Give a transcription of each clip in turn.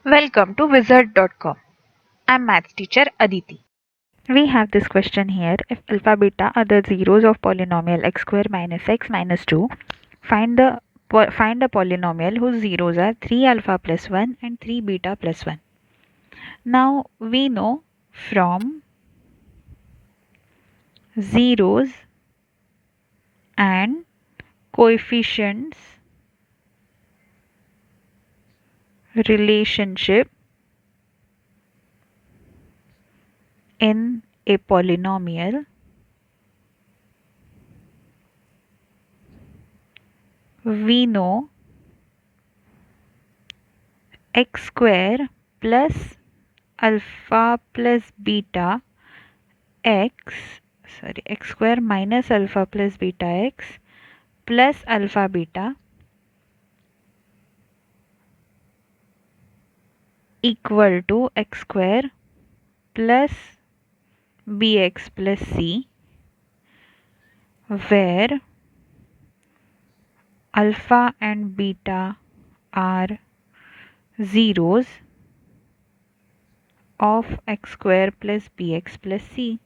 Welcome to wizard.com. I'm maths teacher Aditi. We have this question here. If alpha beta are the zeros of polynomial x square minus x minus 2, find a polynomial whose zeros are 3 alpha plus 1 and 3 beta plus 1. Now we know from zeros and coefficients relationship in a polynomial, we know x square plus alpha plus beta x x square minus alpha plus beta x plus alpha beta equal to x square plus bx plus c, where alpha and beta are zeros of x square plus bx plus c.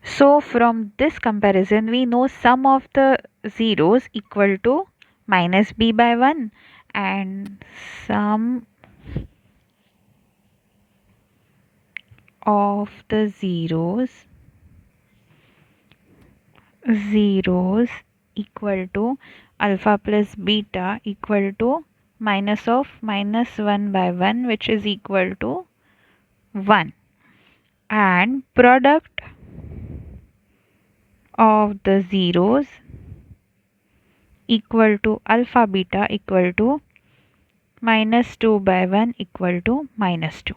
So from this comparison we know sum of the zeros equal to minus b by 1 and sum of the zeros equal to alpha plus beta equal to minus of minus 1 by 1, which is equal to 1, and product of the zeros equal to alpha beta equal to minus 2 by 1 equal to minus 2.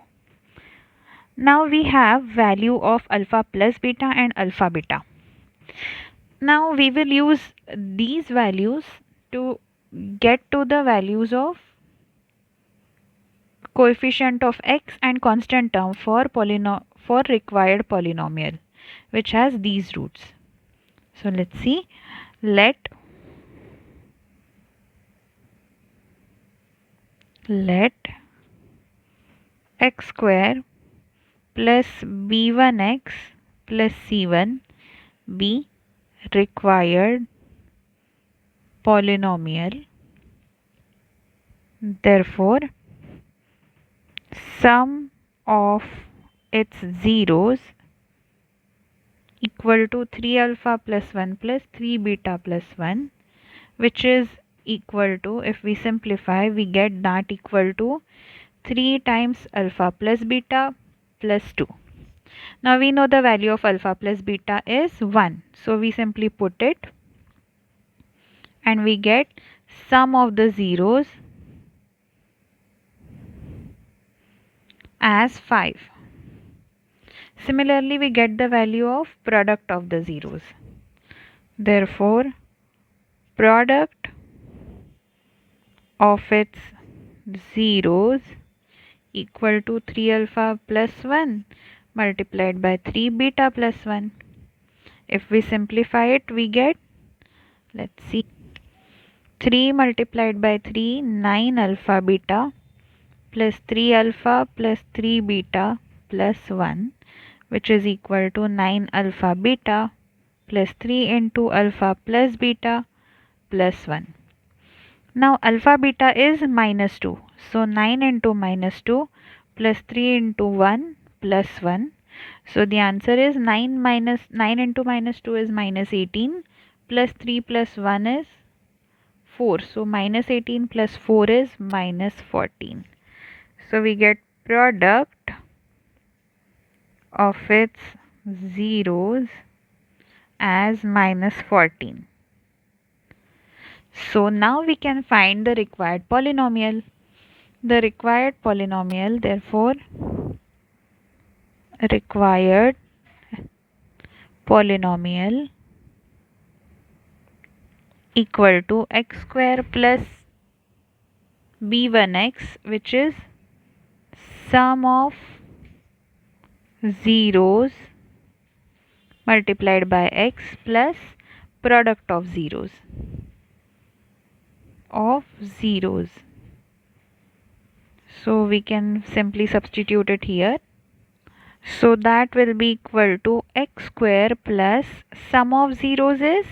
Now we have value of alpha plus beta and alpha beta. Now we will use these values to get to the values of coefficient of x and constant term for required polynomial which has these roots. So let's see. Let x square plus b1x plus c1 be required polynomial. Therefore, sum of its zeros equal to 3 alpha plus 1 plus 3 beta plus 1, which is equal to, if we simplify, we get that equal to 3 times alpha plus beta plus 2. Now we know the value of alpha plus beta is 1. So we simply put it and we get sum of the zeros as 5. Similarly, we get the value of product of the zeros. Therefore, product of its zeros equal to 3 alpha plus 1 multiplied by 3 beta plus 1. If we simplify it, we get, let's see, 3 multiplied by 3, 9 alpha beta plus 3 alpha plus 3 beta plus 1, which is equal to 9 alpha beta plus 3 into alpha plus beta plus 1. Now alpha beta is minus 2. So 9 into minus 2 plus 3 into 1 plus 1. So the answer is 9 into minus 2 is minus 18 plus 3 plus 1 is 4. So minus 18 plus 4 is minus 14. So we get product of its zeros as minus 14. So now we can find the required polynomial. The required polynomial, therefore, required polynomial equal to x square plus b1x, which is sum of zeros multiplied by x plus product of zeros. So we can simply substitute it here. So that will be equal to x square plus sum of zeros is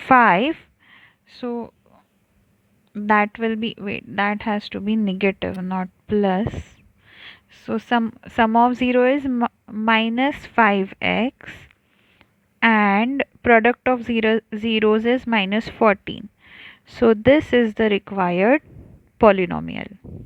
5. So that will be, wait, that has to be negative, not plus. So sum of 0 is minus 5x, and product of zeros is minus 14. So this is the required polynomial.